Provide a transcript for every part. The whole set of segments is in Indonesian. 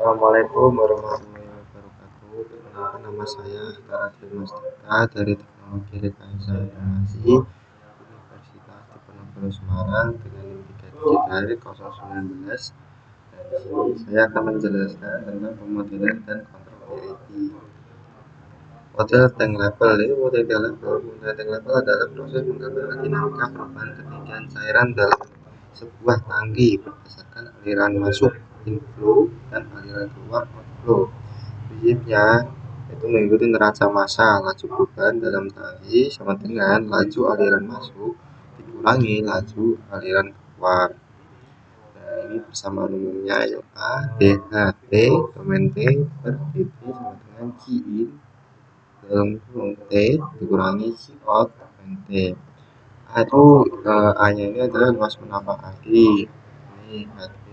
Assalamualaikum warahmatullahi wabarakatuh. Perkenalkan, nama saya Karadi Mustika dari Teknologi Rekayasa Informasi Universitas Diponegoro Semarang dengan NIM 3 Dan di sini saya akan menjelaskan tentang pemodelan dan kontrol PID. Model tank level adalah proses menggambarkan dinamika perubahan ketinggian cairan dalam sebuah tangki berdasarkan aliran masuk inflow dan aliran keluar outflow. Prinsipnya itu mengikuti neraca massa laju perubahan dalam tangki sama dengan laju aliran masuk dikurangi laju aliran keluar. Nah, ini persamaan umumnya yaitu A DHT domain T per dt sama dengan Q in dalam kurung T dikurangi Q out domain T. A itu A nya ini adalah luas penapak kaki, ini HT,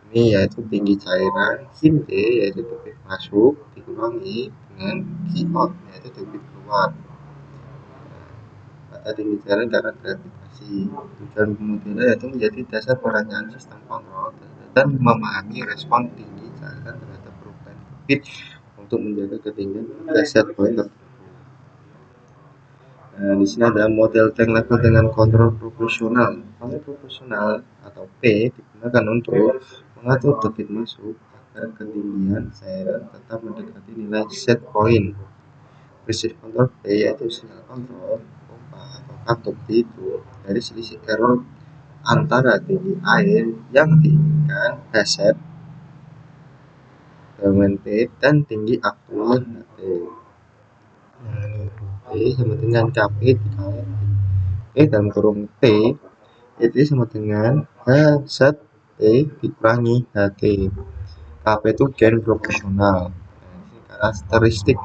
ini yaitu tinggi cairan, sin D yaitu debit masuk dikurangi dengan Q out yaitu debit keluar. Kata tinggi cairan karena gravitasi. Tujuan pemodelan yaitu menjadi dasar perancangan sistem kontrol dan memahami respon tinggi cairan terhadap perubahan debit untuk menjaga ketinggian pada set point tertentu. Nah, di sini ada model tank level dengan kontrol proporsional. Kontrol proporsional atau P digunakan untuk mengatur debit masuk agar ketinggian cairan tetap mendekati nilai set point. Prinsip kontrol P yaitu sinyal kontrol pompa atau katup itu dari selisih error antara tinggi air yang diinginkan reset domain T dan tinggi aktual HT. P sama dengan KP dikali dalam kurung T itu sama dengan H T dikurangi HT. KP itu gain proporsional. Karakteristik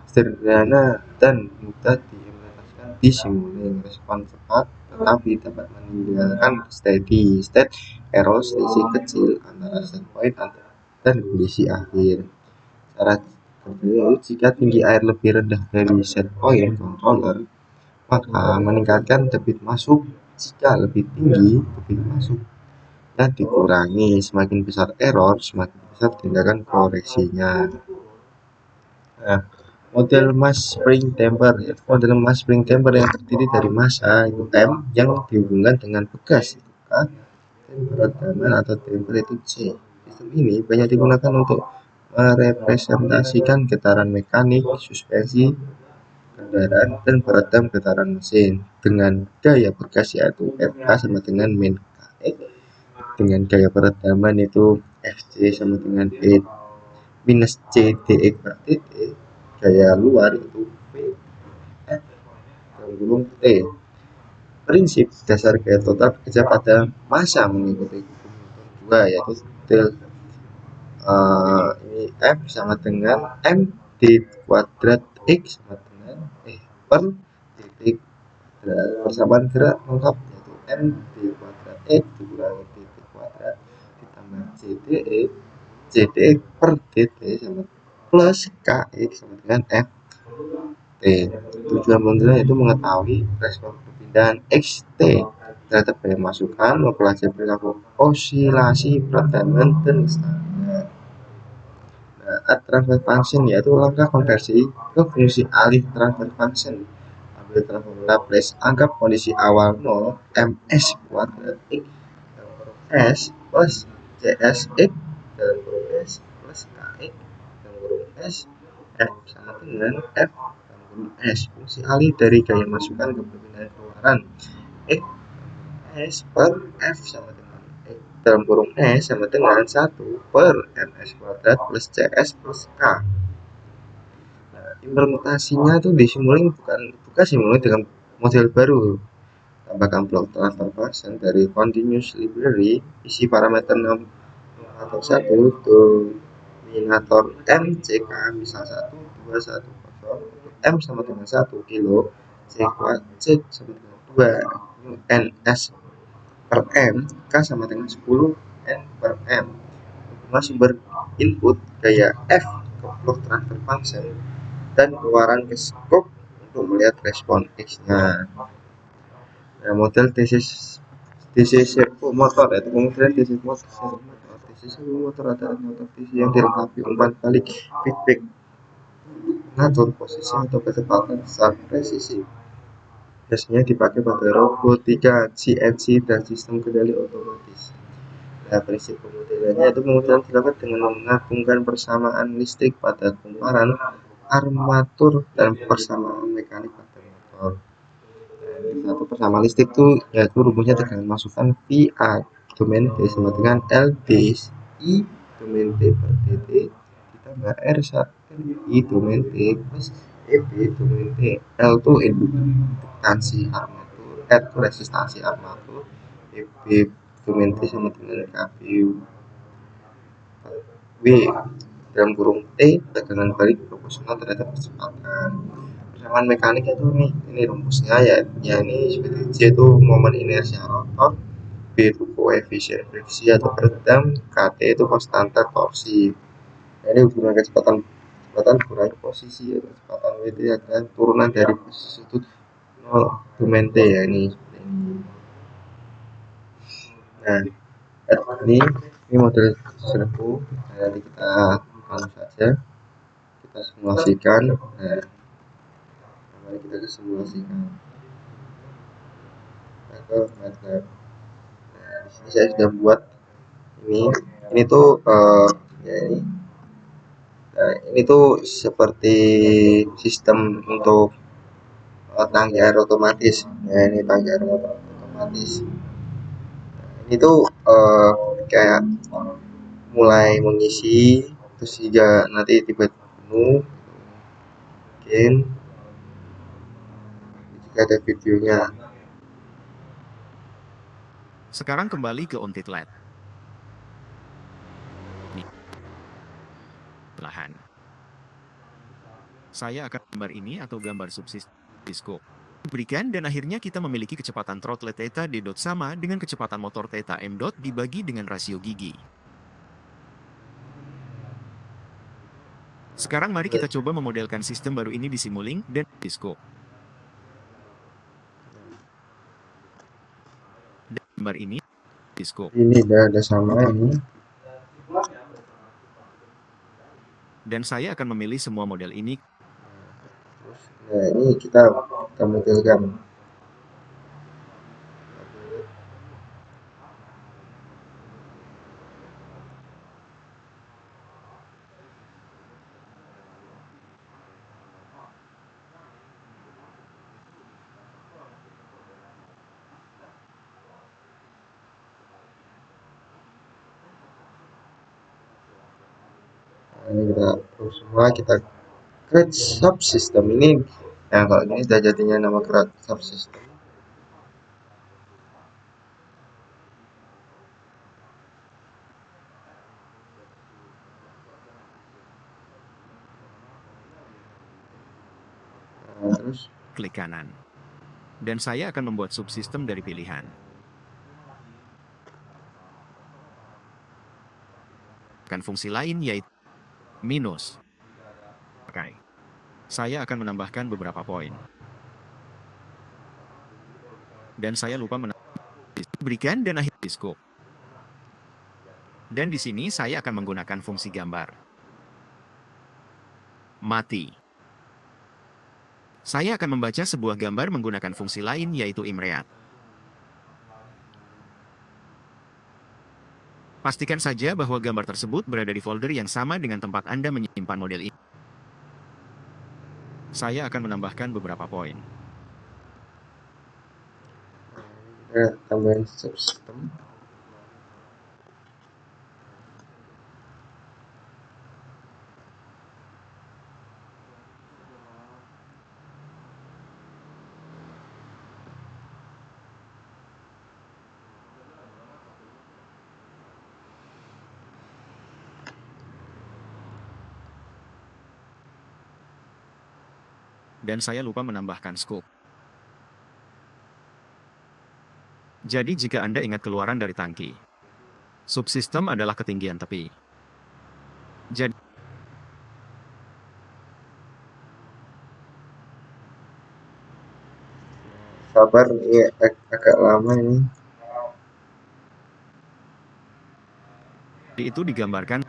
sederhana dan mudah diimplementasikan di simulink, respon cepat tetapi dapat meninggalkan steady state error selisih kecil antara set point dan kondisi akhir. Cara kerjanya jika tinggi air lebih rendah dari set point controller, maka meningkatkan debit masuk. Jika lebih tinggi debit masuk dan dikurangi, semakin besar error semakin besar tindakan koreksinya. Nah, model mass spring temper yaitu model mass spring temper yang terdiri dari massa itu M yang dihubungkan dengan bekas itu K dan berat daman atau temper itu C. Sistem ini banyak digunakan untuk merepresentasikan getaran mekanik, suspensi kendaraan dan peredam getaran mesin dengan gaya bekas yaitu FK sama dengan min KX, dengan gaya peredaman itu FC sama dengan E minus CDX per dt, gaya luar itu V F dalam kurung T. Prinsip dasar gaya total bekerja pada massa mengikuti hukum Newton 2 yaitu del ini F sama dengan M d kuadrat X sama dengan per titik persamaan gerak lengkap yaitu M d kuadrat X dikurangi dt kuadrat ditambah CDX per dt sama plus KX sama dengan F T. Tujuan pemodelan itu mengetahui respon perpindahan XT terhadap gaya masukan, mempelajari perilaku osilasi peredaman dan standar. Nah, transfer function yaitu langkah konversi ke fungsi alih transfer function. Ambil transform Laplace, anggap kondisi awal 0 ms kuadrat x dalam kurung s plus cs x dalam kurung s plus kx dalam kurung s f sama dengan f dalam kurung s. Fungsi alih dari gaya masukan ke perpindahan keluaran x s per f sama dengan x dalam kurung s sama dengan 1 per ms kuadrat plus cs plus k. Nah, implementasinya itu di simulink bukan simulink dengan model baru. Tambahkan blok transfer function dari continuous library, isi parameter 6 atau 1 dominator MCK misal 1 2 1 0 untuk M sama dengan 1 kilo C sama dengan 2 NS per M, K sama dengan 10 N per M. Untuk sumber input gaya F ke blok transfer function dan keluaran ke scope untuk melihat respon X-nya. Nah, model DC servo motor yaitu kemudian DC Sistem motor adalah motor DC yang dilengkapi umpan balik, feedback, ngatur posisi atau kecepatan saat presisi. Biasanya dipakai pada robotika, CNC, dan sistem kendali otomatis. Nah, prinsip pemodelannya itu pemodelan dilakukan dengan menggabungkan persamaan listrik pada kumparan, armatur, dan persamaan mekanik pada motor. Satu persamaan listrik itu yaitu rumusnya dengan masukkan V A domain D sama dengan L D I domain D per dt ditambah R I domain D plus EB domain D. L itu indukansi armatur, R itu resistansi armatur, EB domain D sama dengan KBU. W dalam kurung T tegangan balik proporsional terhadap kecepatan. Persamaan mekanik itu ini rumusnya ya ini seperti J itu momen inersia rotor, B itu koefisien friksi atau peredam, KT itu konstanta torsi. Nah, ini hubungan kecepatan kurangi posisi ya, kecepatan W itu adalah turunan dari posisi sudut 0 domain T ya ini seperti ini. Nah, ini model serbu. Nah, nanti kita anu saja kita simulasikan. Nah, mari kita simulasikan ke MATLAB. Nah, di sini saya sudah buat ini tuh ya ini tuh seperti sistem untuk tangki air otomatis. Nah, ini tangki air otomatis. Ini tuh kayak mulai mengisi terus hingga nanti tiba-tiba penuh. Mungkin jika ada videonya. Sekarang kembali ke on titlet. Lahan. Saya akan gambar ini atau gambar subsistem diskop. Berikan dan akhirnya kita memiliki kecepatan throttle theta d dot sama dengan kecepatan motor theta m dot dibagi dengan rasio gigi. Sekarang mari kita coba memodelkan sistem baru ini di Simulink dan diskop. Dan gambar ini diskop. Ini ada sama ini. Dan saya akan memilih semua model ini. Nah, ini kita modelkan. Nah, ini kita terus semua kita create subsystem ini. Nah, kalau ini sudah jadinya nama create subsystem. Nah, terus Klik kanan. Dan saya akan membuat subsistem dari pilihan. Akan fungsi lain yaitu minus. Oke. Saya akan menambahkan beberapa poin. Dan saya lupa berikan dan akhir diskop. Dan di sini saya akan menggunakan fungsi gambar. Mati. Saya akan membaca sebuah gambar menggunakan fungsi lain yaitu imreat. Pastikan saja bahwa gambar tersebut berada di folder yang sama dengan tempat Anda menyimpan model ini. Saya akan menambahkan beberapa poin. Tambahin subsystem. Dan saya lupa menambahkan scope. Jadi jika Anda ingat keluaran dari tangki, subsistem adalah ketinggian tepi. Jadi Sabar, ini agak lama ini. Itu digambarkan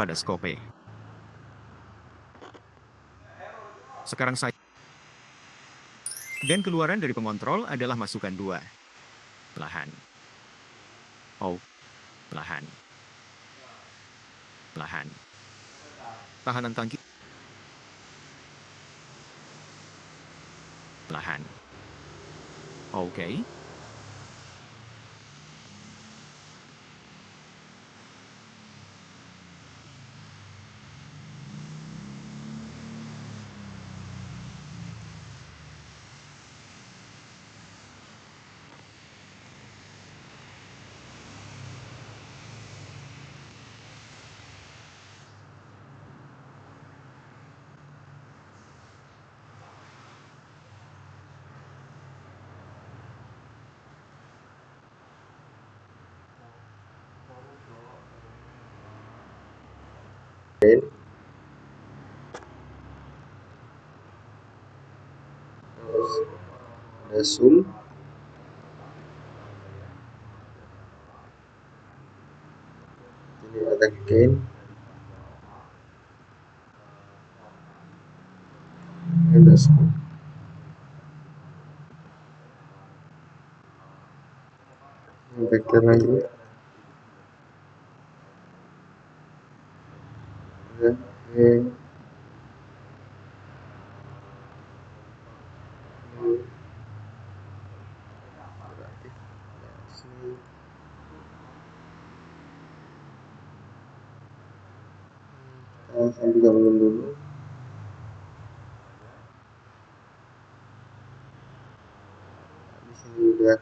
pada skope. Sekarang saya dan keluaran dari pengontrol adalah masukan 2. Lahan. Oh. Lahan. Lahan. Tahanan tangki. Lahan. Oke. Terus ada zoom, ini ada gain, ada scope. Vektor lagi ada berarti ya sini kita sambil gabungin dulu. Di sini udah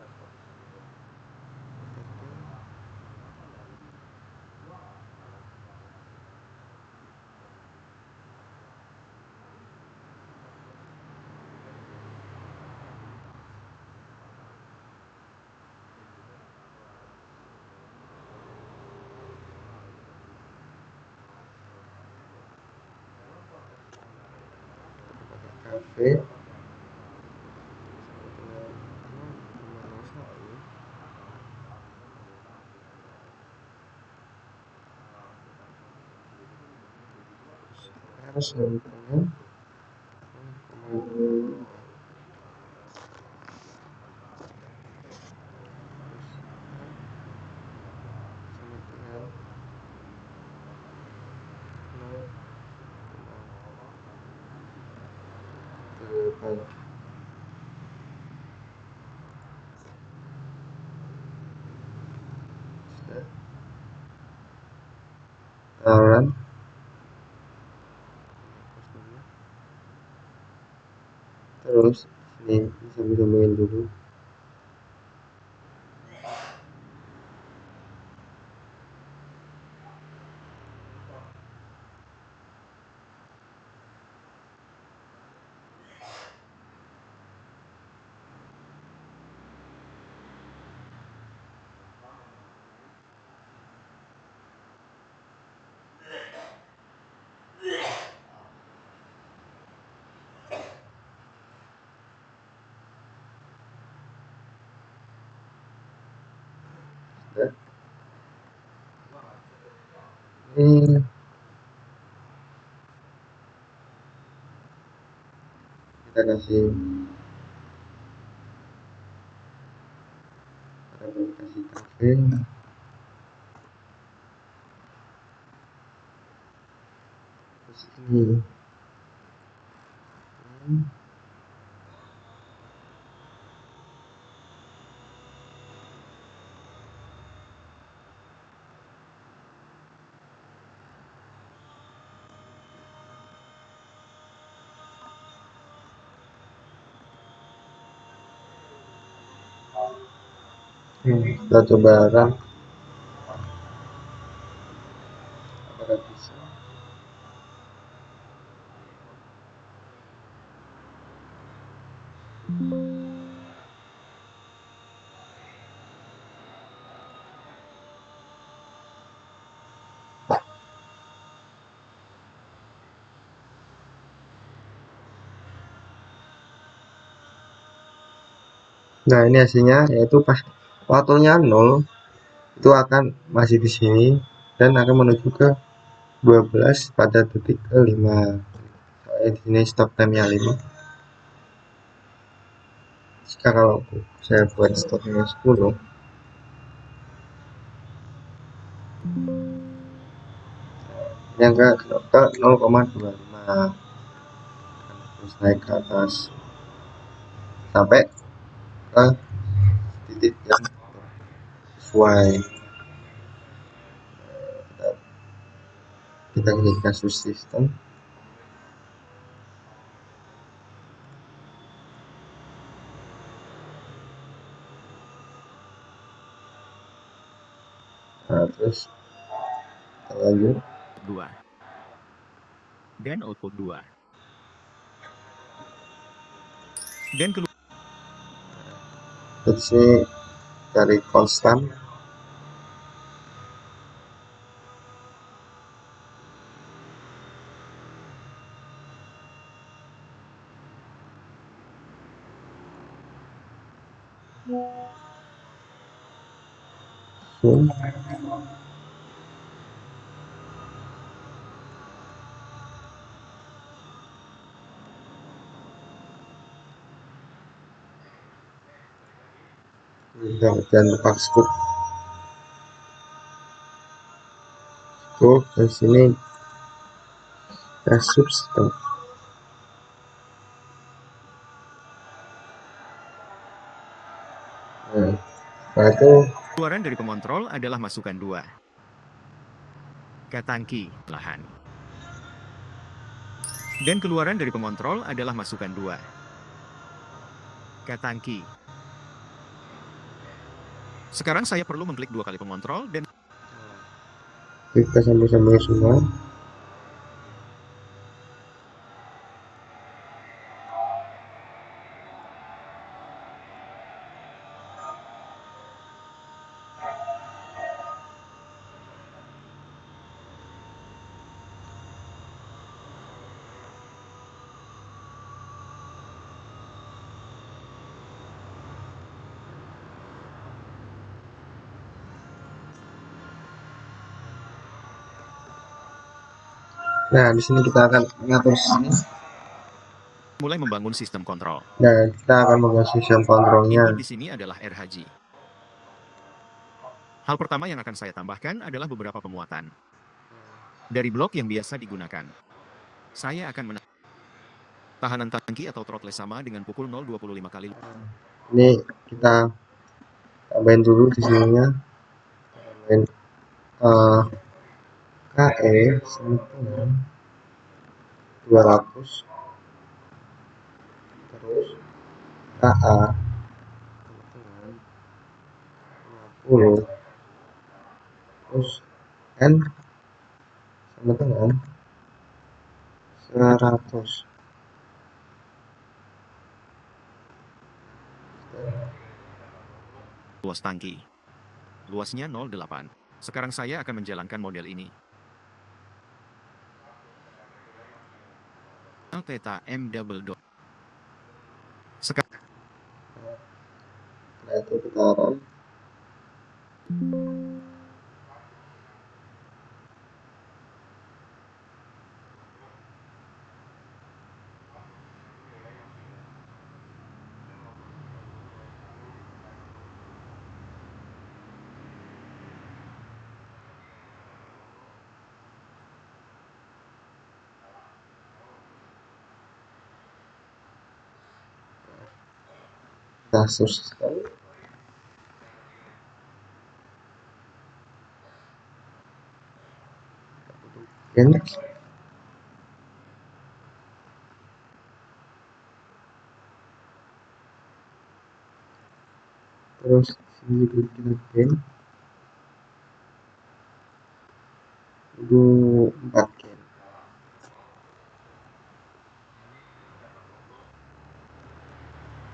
kafe. Harus dengan tawaran terus ini bisa digabungin dulu. Sudah. Ini kita kasih kafe. Terus ini Kita coba run. Apakah bisa? Nah, ini hasilnya, yaitu pas waktunya 0 itu akan masih di sini dan akan menuju ke 12 pada detik ke-5. Soalnya di sini stop time-nya 5. Jika kalau saya buat stopnya 10, yang ke 0,25, terus naik ke atas sampai ke titik yang sesuai. Kita klik kasus sistem. Nah, terus kita lanjut. 2. Dan output 2. Dan keluar Terus ini cari konstan. Zoom. Jangan lupa scoop. Di sini kasus sistem. Nah, setelah itu keluaran dari pengontrol adalah masukan 2. Ke tangki lahan. Dan keluaran dari pengontrol adalah masukan 2. Ke tangki. Sekarang saya perlu mengklik 2 kali pengontrol dan kita sampai semua. Nah, di sini kita akan mengatur sini. mulai membangun sistem kontrol. Nah, kita akan membuat sistem kontrolnya. Input di sini adalah RHG. Hal pertama yang akan saya tambahkan adalah beberapa pemuatan. Dari blok yang biasa digunakan. Saya akan tahanan tangki atau throttle sama dengan pukul 0,25 kali. Ini kita tambahin dulu di sininya. Tambahin KE sama dengan 200, terus KA dengan 50, terus N sama dengan 100. Luas tangki. Luasnya 0,8. Sekarang saya akan menjalankan model ini. Theta M double dot. Sekarang Nah, itu kita run. Kasus sistem. Ini terus Ini kita gain 4 gain.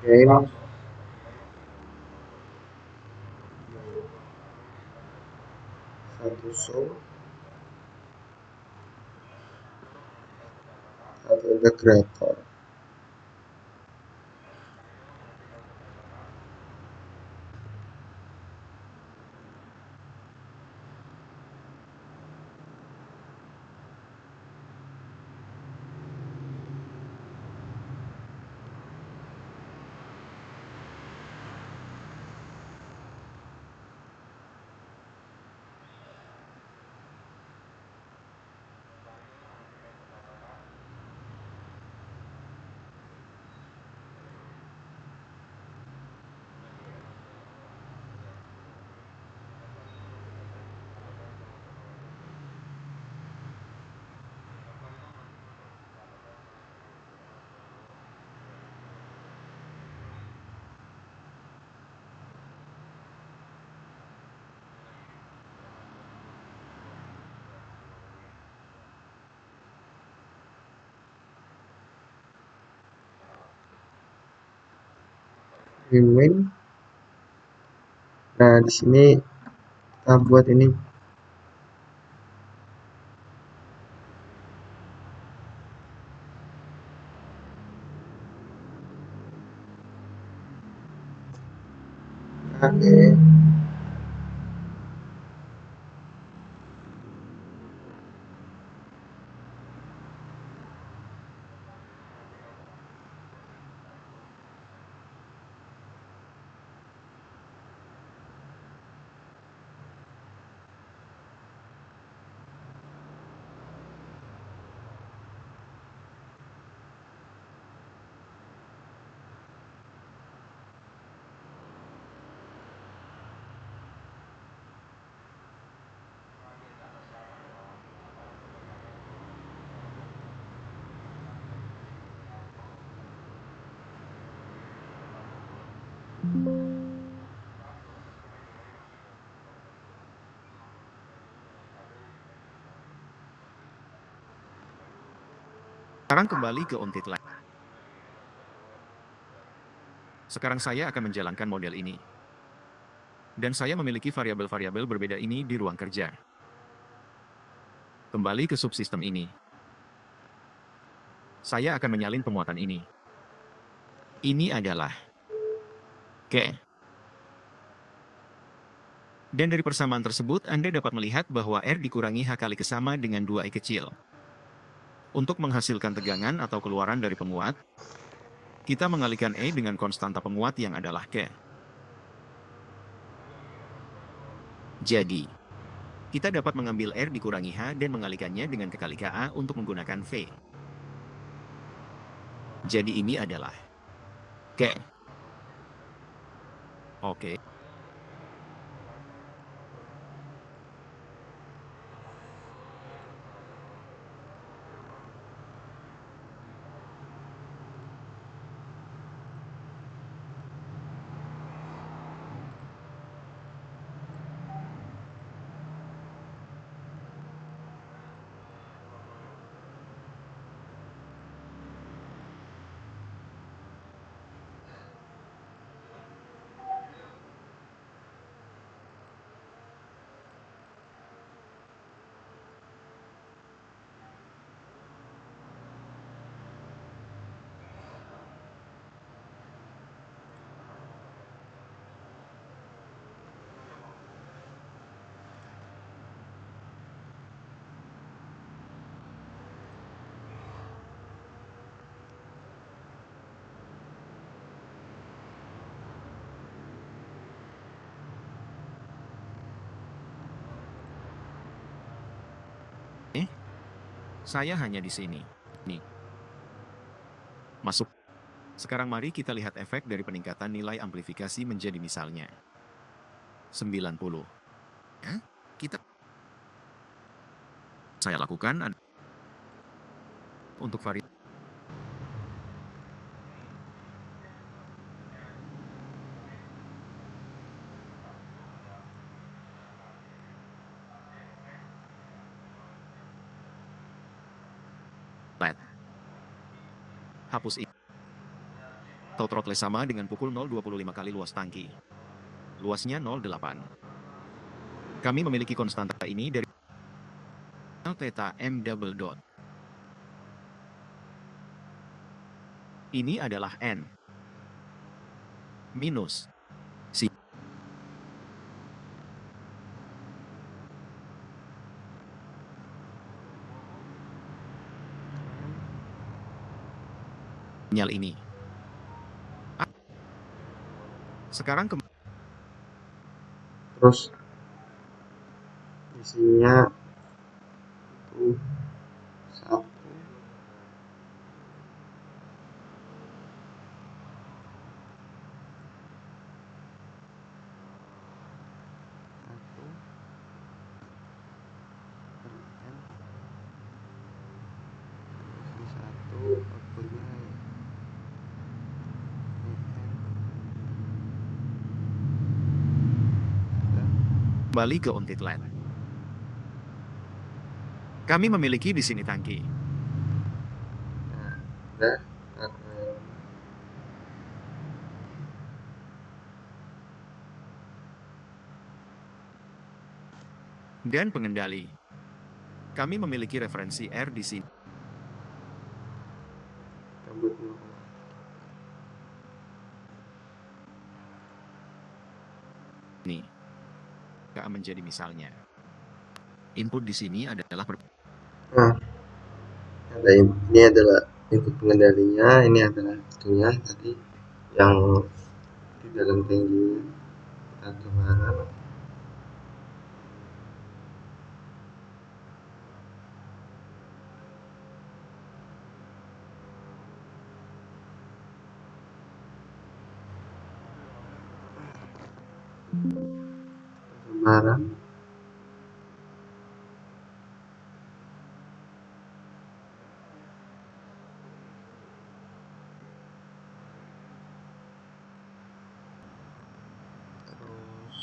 Gain 1 show, 1 integrator. Win. Nah, di sini kita buat ini oke. Sekarang kembali ke on-tit line. Sekarang saya akan menjalankan model ini. Dan saya memiliki variabel-variabel berbeda ini di ruang kerja. Kembali ke subsistem ini. Saya akan menyalin pemuatan ini. Ini adalah K. Dan dari persamaan tersebut, Anda dapat melihat bahwa R dikurangi H kali sama dengan 2I kecil. Untuk menghasilkan tegangan atau keluaran dari penguat, kita mengalihkan E dengan konstanta penguat yang adalah K. Jadi, kita dapat mengambil R dikurangi H dan mengalihkannya dengan kekali KA untuk menggunakan V. Jadi ini adalah K. Oke. Saya hanya di sini. Nih. Masuk. Sekarang mari kita lihat efek dari peningkatan nilai amplifikasi menjadi misalnya 90. Ya, kita saya lakukan untuk variasi. hapus ini. Atau throttle sama dengan pukul 0,25 kali luas tangki. Luasnya 0,8. Kami memiliki konstanta ini dari theta m double dot. Ini adalah N minus sinyal ini. Sekarang terus isinya itu satu satu per n, terus satu outputnya n dan kembali ke untit LED. Kami memiliki di sini tangki. nah udah aku Dan pengendali. Kami memiliki referensi R di sini. cabut dulu. Ini nggak menjadi misalnya. Input di sini adalah Nah, ini adalah input pengendalinya, ini adalah itunya tadi yang di dalam tangki kita kemarin. Kemarin terus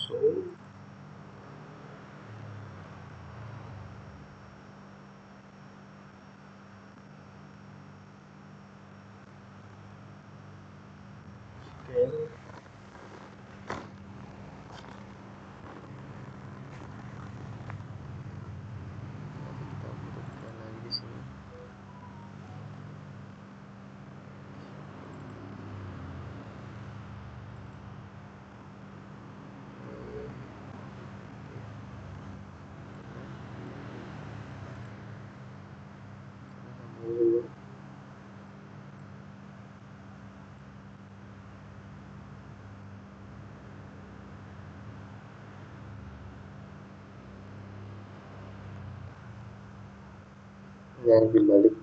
scale nanti kita butuhkan lagi di sini. Dulu yang dibalik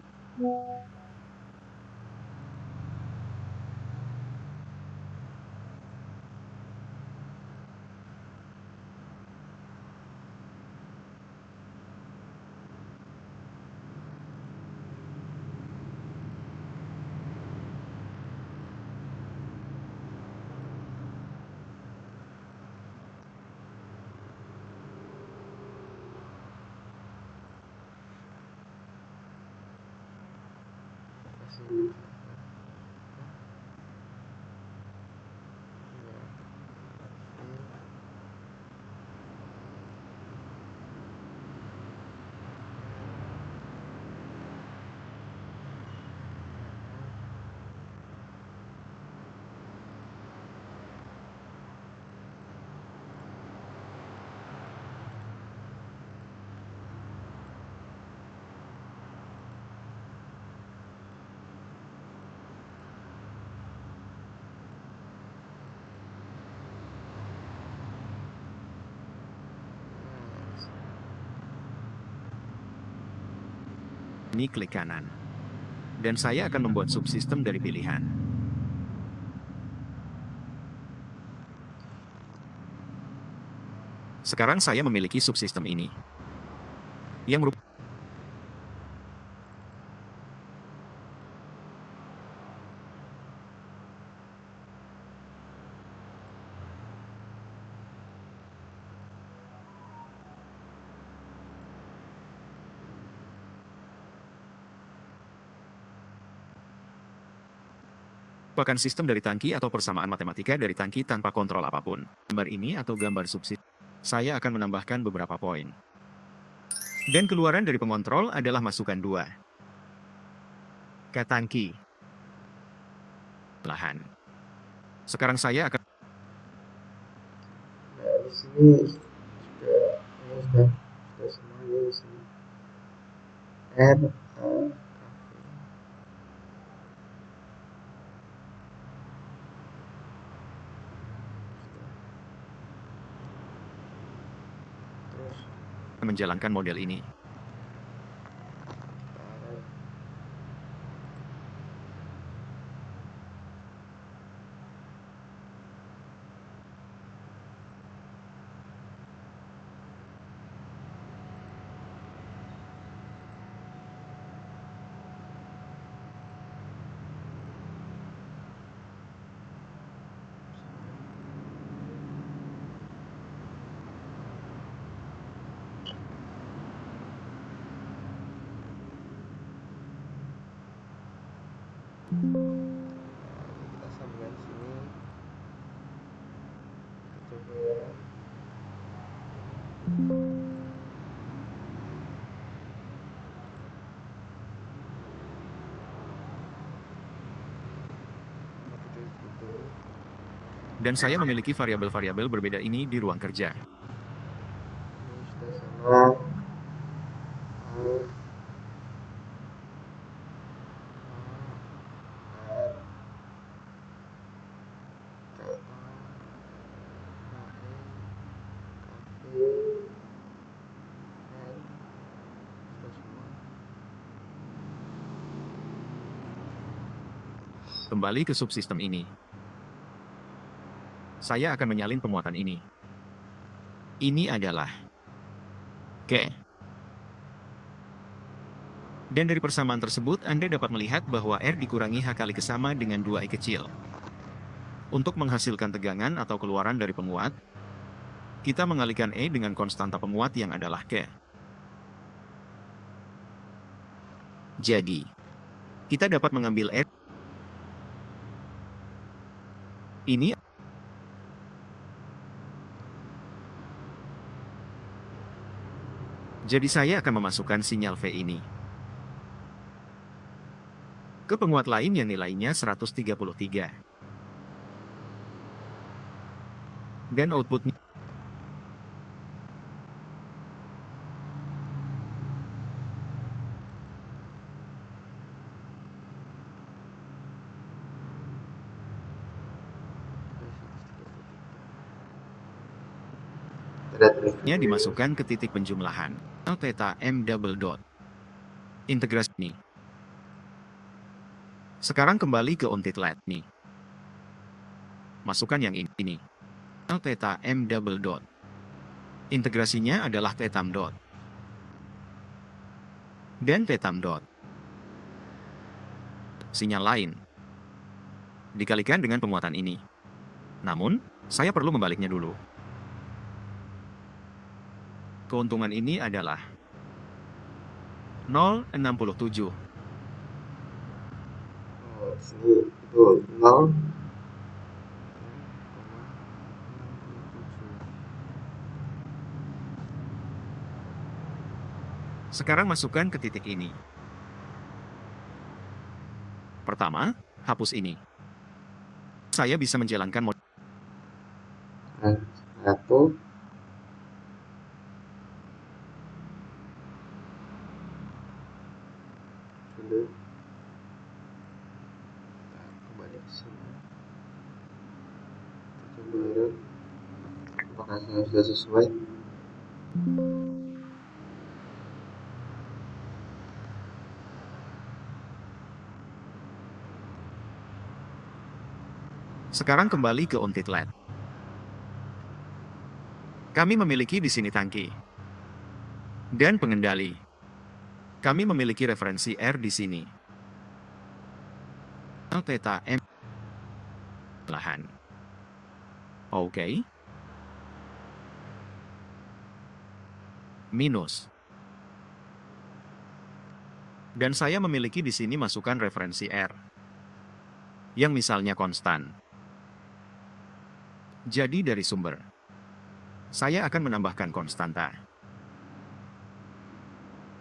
kasih ini klik kanan. Dan saya akan membuat subsistem dari pilihan. Sekarang saya memiliki subsistem ini. Yang merupakan Merupakan sistem dari tangki atau persamaan matematika dari tangki tanpa kontrol apapun. Gambar ini atau gambar subsidi, saya akan menambahkan beberapa poin. Dan keluaran dari pengontrol adalah masukan 2 ke tangki. Lahan. Sekarang saya akan Nah, di sini sudah semuanya di sini. R A terus menjalankan model ini. kita sambungkan sini, kita coba itu. Dan saya memiliki variabel-variabel berbeda ini di ruang kerja. Ini sudah sama. Kembali ke subsistem ini. Saya akan menyalin pemuatan ini. Ini adalah K. Dan dari persamaan tersebut, Anda dapat melihat bahwa R dikurangi H kali kesama dengan 2I kecil. Untuk menghasilkan tegangan atau keluaran dari penguat, kita mengalihkan E dengan konstanta penguat yang adalah K. Jadi, kita dapat mengambil R. Ini. Jadi saya akan memasukkan sinyal V ini ke penguat lain yang nilainya 133. Dan outputnya dimasukkan ke titik penjumlahan. Theta M double dot. Integrasi ini. Sekarang kembali ke on-tit-let nih. Masukkan yang ini. Theta M double dot. Integrasinya adalah thetam dot. Dan thetam dot. Sinyal lain. Dikalikan dengan penguatan ini. Namun, saya perlu membaliknya dulu. Keuntungan ini adalah 0,67. Sini itu 0. Sekarang masukkan ke titik ini. Pertama, hapus ini. Saya bisa menjalankan model. Satu. Dulu. Kembali ke sini. Kita coba apakah sudah sesuai. Sekarang kembali ke on-tit-let. Kami memiliki di sini tangki dan pengendali. Kami memiliki referensi R di sini. Theta M lahan. Oke. Minus. Dan saya memiliki di sini masukan referensi R, yang misalnya konstan. Jadi dari sumber, saya akan menambahkan konstanta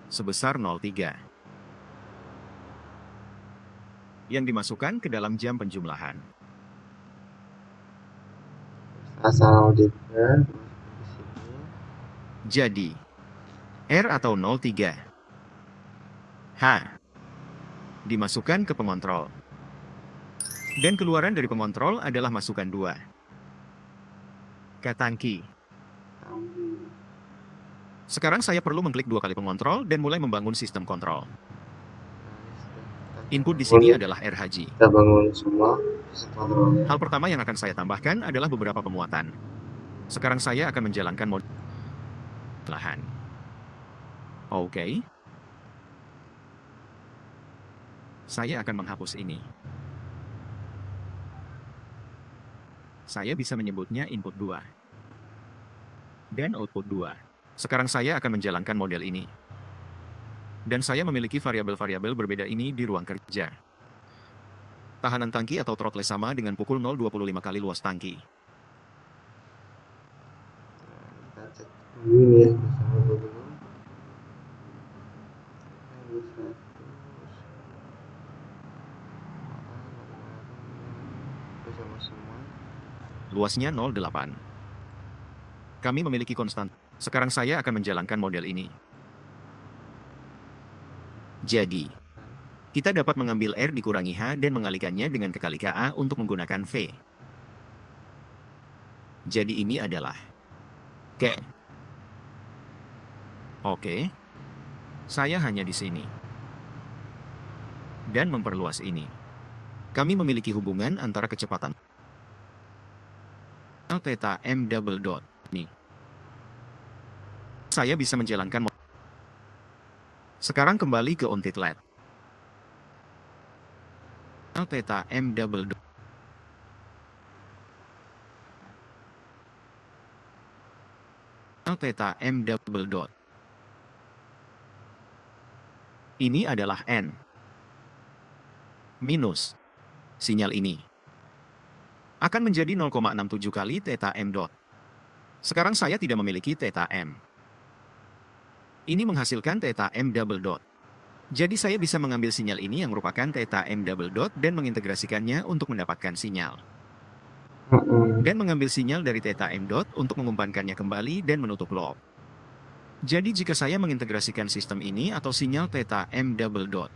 sebesar 0,3 yang dimasukkan ke dalam jam penjumlahan. Asal auditnya di sini. Jadi, R atau 0,3 H dimasukkan ke pengontrol. Dan keluaran dari pengontrol adalah masukan 2 ke tangki. Sekarang saya perlu mengklik 2 kali pengontrol dan mulai membangun sistem kontrol. Input di sini adalah RHG. Kita bangun semua sistem kontrolnya. Hal pertama yang akan saya tambahkan adalah beberapa pemuatan. Sekarang saya akan menjalankan mode lahan. Oke. Saya akan menghapus ini. Saya bisa menyebutnya input 2 dan output 2. Sekarang saya akan menjalankan model ini. Dan saya memiliki variabel-variabel berbeda ini di ruang kerja. Tahanan tangki atau throttle sama dengan pukul 0,25 kali luas tangki. Kita cek dulu ini ya bersama dulu. Ini 100 bersama semua. Luasnya 0,8. Kami memiliki konstan. Sekarang saya akan menjalankan model ini. Jadi, kita dapat mengambil R dikurangi H dan mengalikannya dengan kekali KA untuk menggunakan V. Jadi ini adalah K. Oke. Saya hanya di sini. Dan memperluas ini. Kami memiliki hubungan antara kecepatan theta m double dot. Nih. Saya bisa menjalankan. Sekarang kembali ke on-titlet. Theta m double dot. Theta m double dot. Ini adalah N minus sinyal ini akan menjadi 0,67 kali theta m dot. Sekarang saya tidak memiliki theta m. Ini menghasilkan theta m double dot. Jadi saya bisa mengambil sinyal ini yang merupakan theta m double dot dan mengintegrasikannya untuk mendapatkan sinyal. Dan mengambil sinyal dari theta m dot untuk mengumpankannya kembali dan menutup loop. Jadi jika saya mengintegrasikan sistem ini atau sinyal theta m double dot,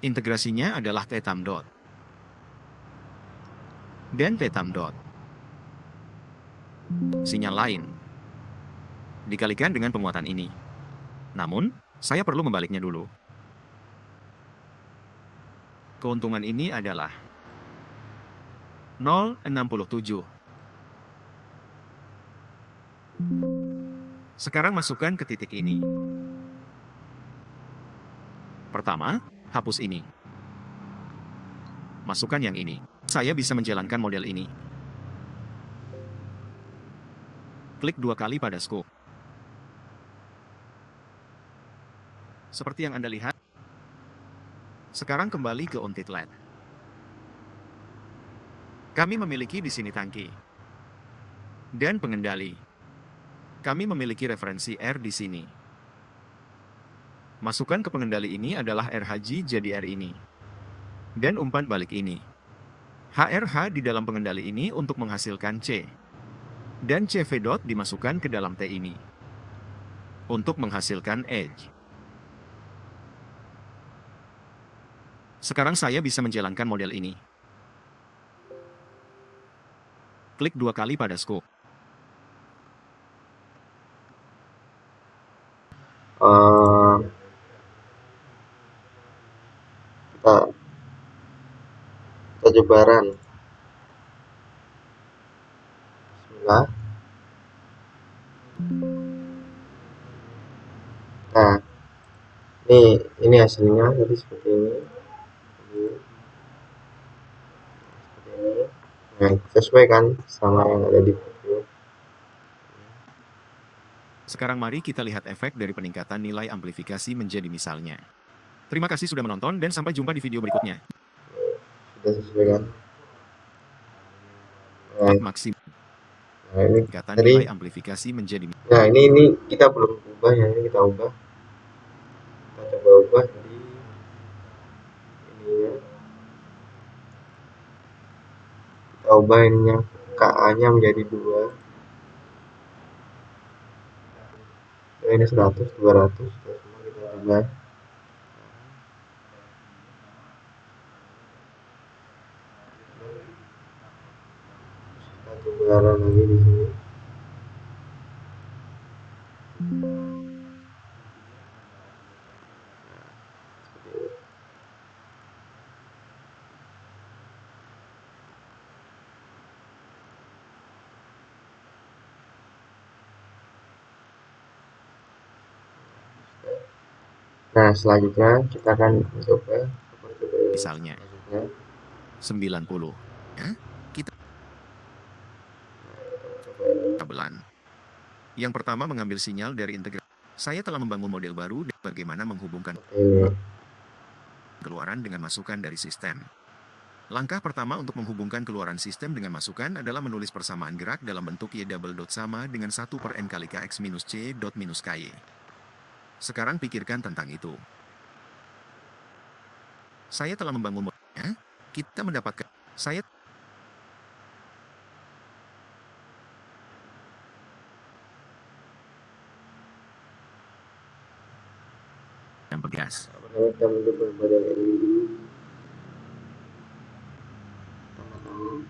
integrasinya adalah theta m dot dan theta m dot. Sinyal lain dikalikan dengan penguatan ini. Namun, saya perlu membaliknya dulu. Keuntungan ini adalah 0,67. Sekarang masukkan ke titik ini. Pertama, hapus ini. Masukkan yang ini. Saya bisa menjalankan model ini. Klik 2 kali pada scope. Seperti yang Anda lihat. Sekarang kembali ke on-titlet. Kami memiliki di sini tangki. Dan pengendali. Kami memiliki referensi R di sini. Masukan ke pengendali ini adalah RHG jadi R ini. Dan umpan balik ini. HRH di dalam pengendali ini untuk menghasilkan C. Dan CV dot dimasukkan ke dalam T ini. Untuk menghasilkan edge. Sekarang saya bisa menjalankan model ini. Klik 2 kali pada scope. Kita jebaran. Bismillah. Nah, ini hasilnya jadi seperti ini. Nah, sesuaikan sama yang ada di video. Sekarang mari kita lihat efek dari peningkatan nilai amplifikasi menjadi misalnya. Terima kasih sudah menonton dan sampai jumpa di video berikutnya. sudah sesuai kan. Nah, Maksim. ini Tingkatan tadi, nilai amplifikasi menjadi nah ini kita belum ubah ya, ini kita ubah, kita coba ubah jadi ini ya, kita ubah ininya KA nya menjadi 2 ya, ini 100 200 kita semua kita ubah. Kita coba lagi di sini. Nah, selanjutnya kita akan mencoba misalnya selanjutnya. 90. Ya, kita Coba ini. kabelan. Yang pertama mengambil sinyal dari integrasi. Saya telah membangun model baru dan bagaimana menghubungkan Ini keluaran dengan masukan dari sistem. Langkah pertama untuk menghubungkan keluaran sistem dengan masukan adalah menulis persamaan gerak dalam bentuk Y double dot sama dengan 1 per N kali KX minus C dot minus KY. Sekarang pikirkan tentang itu. Saya telah membangun modelnya. Kita mendapatkan. Saya yang bergas. pertama kita mencoba model ini dulu. Pertama-tama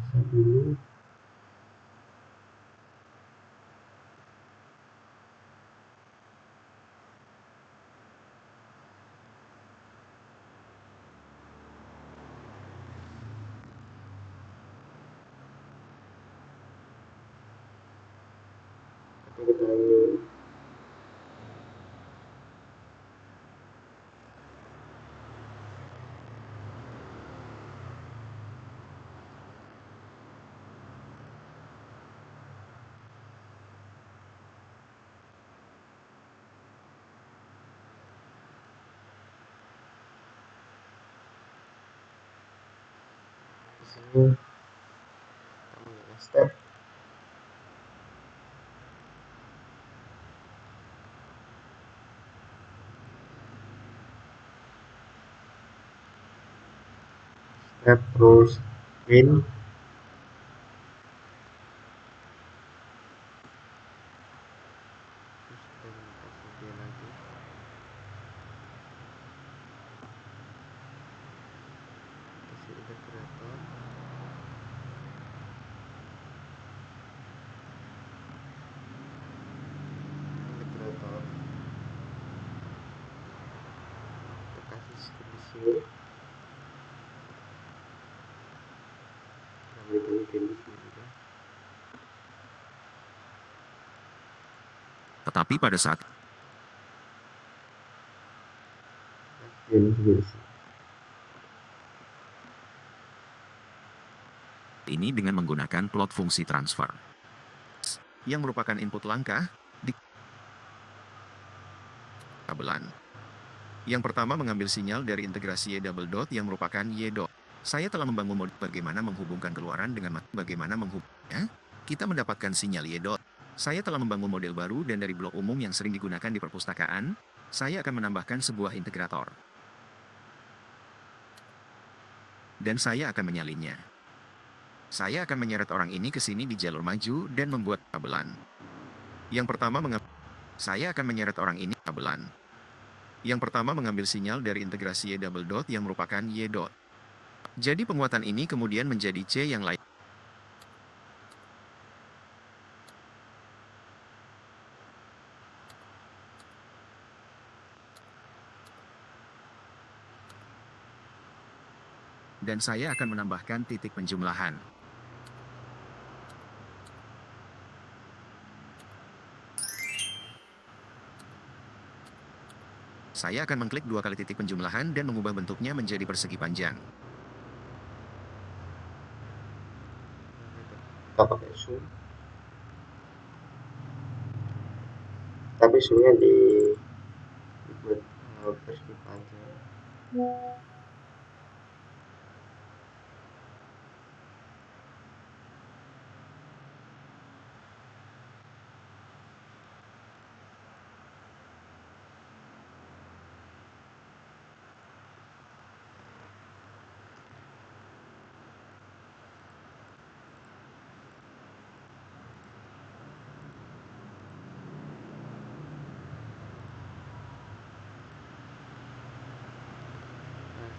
kita dulu. Tapi kita ini di sini kita menggunakan step terus win. Terus kita menggunakan bagian lagi, kasih integrator, integrator kita kasih skip di sini, kita berikan di sini juga. Tetapi pada saat Ini juga di sini. ini dengan menggunakan plot fungsi transfer yang merupakan input langkah di kabelan. Yang pertama mengambil sinyal dari integrasi Y double dot yang merupakan Y dot. Saya telah membangun model bagaimana menghubungkan keluaran dengan bagaimana menghubungnya. Kita mendapatkan sinyal Y dot. Saya telah membangun model baru dan dari blok umum yang sering digunakan di perpustakaan, saya akan menambahkan sebuah integrator. Dan saya akan menyalinnya. Saya akan menyeret orang ini ke sini di jalur maju dan membuat kabelan. Yang pertama saya akan menyeret orang ini kabelan. Yang pertama mengambil sinyal dari integrasi Y double dot yang merupakan Y dot. Jadi penguatan ini kemudian menjadi C yang lain. Dan saya akan menambahkan titik penjumlahan. Saya akan mengklik 2 kali titik penjumlahan dan mengubah bentuknya menjadi persegi panjang. Kita pakai zoom, tapi zoomnya dibuat persegi panjang.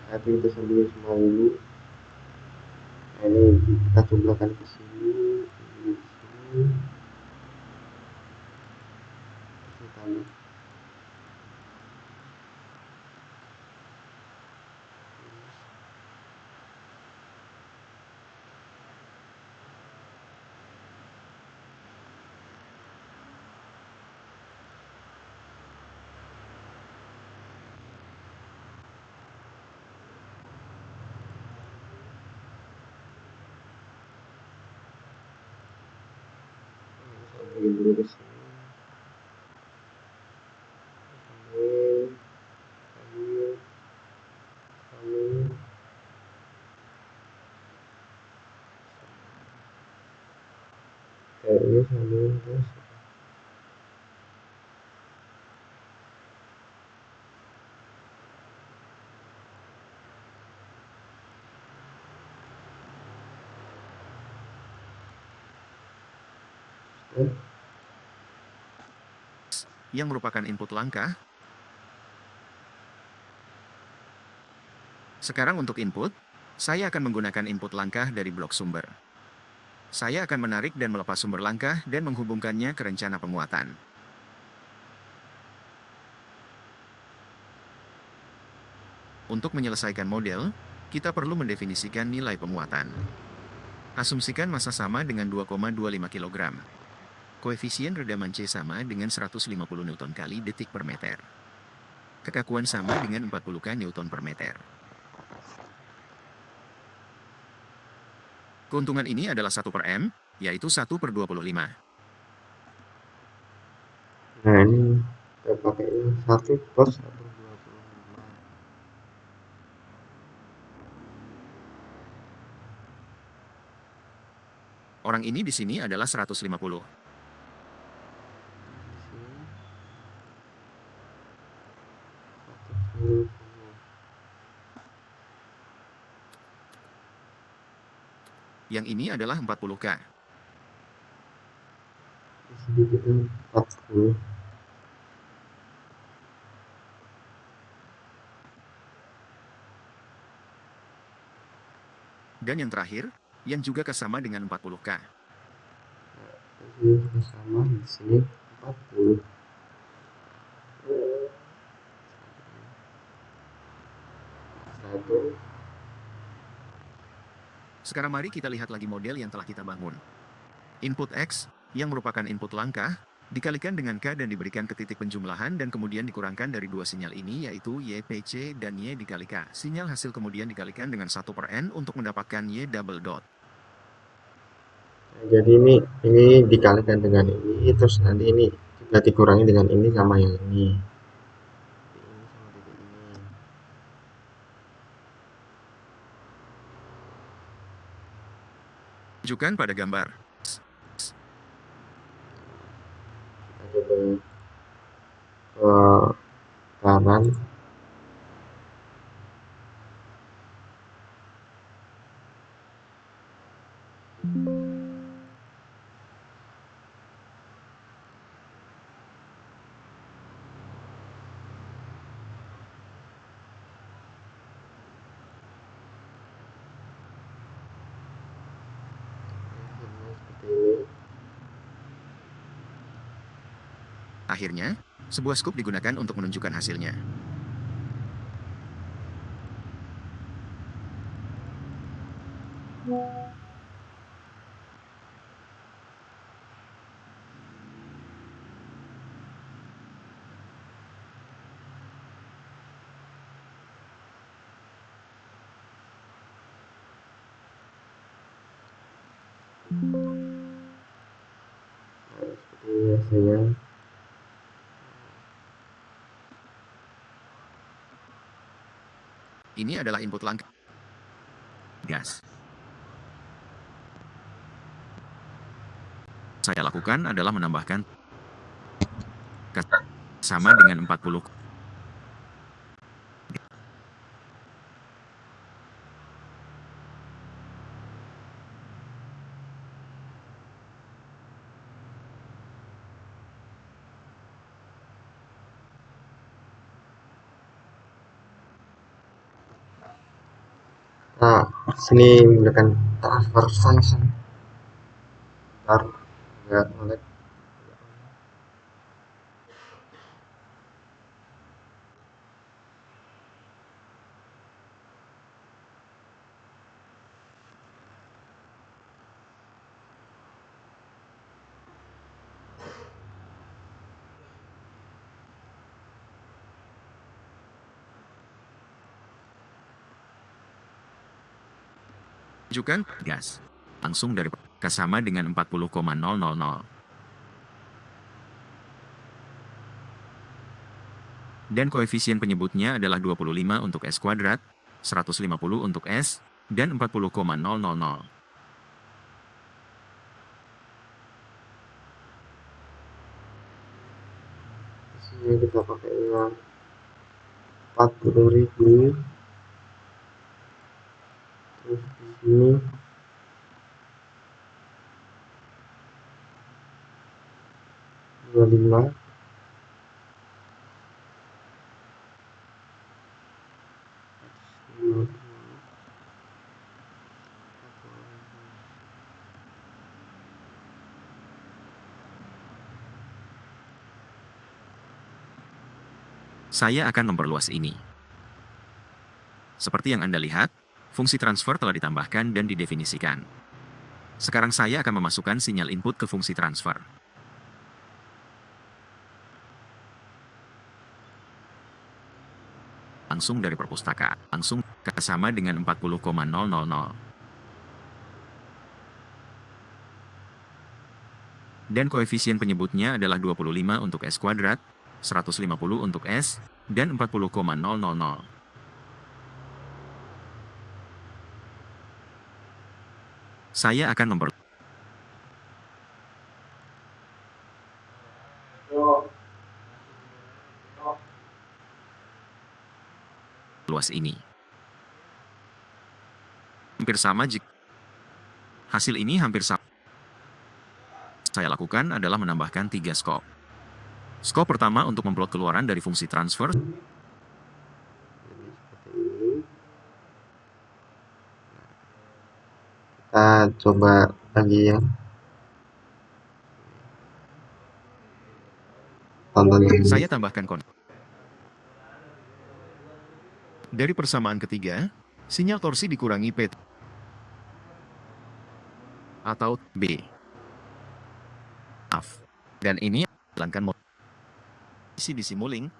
Tapi kita sambil semua dulu. Nah, ini kita jumlahkan ke sini, di sini, kita tambah. Sambil dulu ke sini, sambil, sambil, sambil. Kayak ini sambil terus. Yang merupakan input langkah. Sekarang untuk input, saya akan menggunakan input langkah dari blok sumber. Saya akan menarik dan melepas sumber langkah dan menghubungkannya ke rencana penguatan. Untuk menyelesaikan model, kita perlu mendefinisikan nilai penguatan. Asumsikan massa sama dengan 2,25 kg. Koefisien redaman C sama dengan 150 Newton kali detik per meter. Kekakuan sama dengan 40 Newton per meter. Keuntungan ini adalah 1 per M, yaitu 1 per 25. Nah, ini kita pakai 1 per 1/25. Orang ini di sini adalah 150. Yang ini adalah 40K. Di sini kita 40. Dan yang terakhir, yang juga sama dengan 40K. Di sini kita sama, di sini 40. Satu. Sekarang mari kita lihat lagi model yang telah kita bangun. Input X, yang merupakan input langkah, dikalikan dengan K dan diberikan ke titik penjumlahan dan kemudian dikurangkan dari dua sinyal ini yaitu YPC dan Y dikali K. Sinyal hasil kemudian dikalikan dengan 1 per N untuk mendapatkan Y double dot. Nah, jadi ini dikalikan dengan ini, terus nanti ini juga dikurangi dengan ini sama yang ini. Ini sama titik ini. Tunjukkan pada gambar. Kita coba ke kanan. Seperti ini. Akhirnya, sebuah scoop digunakan untuk menunjukkan hasilnya. seperti ini hasilnya. Ini adalah input langkah gas. Saya lakukan adalah menambahkan sama dengan 40. Nah, sini menggunakan transfer function. Ntar nggak ngelag. Tunjukkan gas. Langsung dari sama dengan 40,000. Dan koefisien penyebutnya adalah 25 untuk S kuadrat, 150 untuk S, dan 40,000. Sini kita pakai uang 40.000. Terus di sini 25. Saya akan memperluas ini. Seperti yang Anda lihat, fungsi transfer telah ditambahkan dan didefinisikan. Sekarang saya akan memasukkan sinyal input ke fungsi transfer. Langsung dari perpustakaan, langsung sama dengan 40,000. Dan koefisien penyebutnya adalah 25 untuk S kuadrat, 150 untuk S, dan 40,000. Saya akan memperluas ini. Hampir sama jika hasil ini hampir sama. Saya lakukan adalah menambahkan 3 skop. Skop pertama untuk memplot keluaran dari fungsi transfer. Jadi seperti ini. Kita coba lagi ya. Tonton lagi. Saya tambahkan dari persamaan ketiga, sinyal torsi dikurangi P atau B. Dan ini jalankan isi simulink.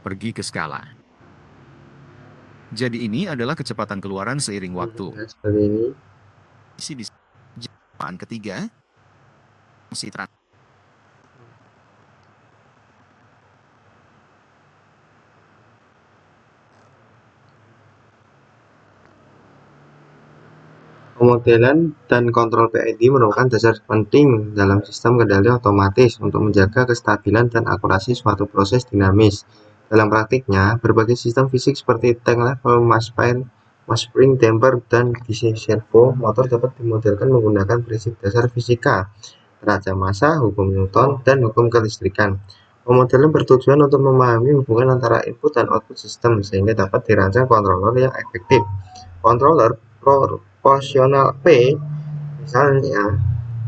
Pergi ke skala. Jadi ini adalah kecepatan keluaran seiring waktu. Nah, seperti ini. Isi di persamaan ketiga, fungsi transfer. Pemodelan dan kontrol PID merupakan dasar penting dalam sistem kendali otomatis untuk menjaga kestabilan dan akurasi suatu proses dinamis. Dalam praktiknya, berbagai sistem fisik seperti tank level, mass spring, damper, dan DC servo motor dapat dimodelkan menggunakan prinsip dasar fisika, teraca massa, hukum Newton, dan hukum kelistrikan. Pemodelan bertujuan untuk memahami hubungan antara input dan output sistem sehingga dapat dirancang controller yang efektif. Controller proporsional P misalnya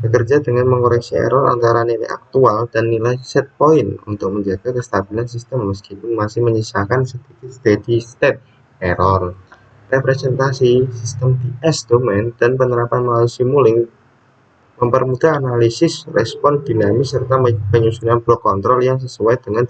bekerja dengan mengoreksi error antara nilai aktual dan nilai set point untuk menjaga kestabilan sistem meskipun masih menyisakan sedikit steady state error. Representasi sistem di S-domain dan penerapan melalui simulink mempermudah analisis respon dinamis serta penyusunan blok kontrol yang sesuai dengan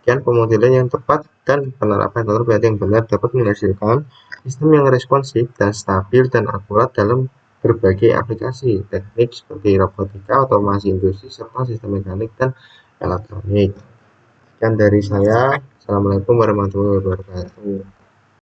Sekian pemodelan yang tepat dan penerapan alur yang benar dapat menghasilkan sistem yang responsif dan stabil dan akurat dalam berbagai aplikasi teknik seperti robotika, otomasi industri, serta sistem mekanik dan elektronik. Sekian dari saya. Assalamualaikum warahmatullahi wabarakatuh.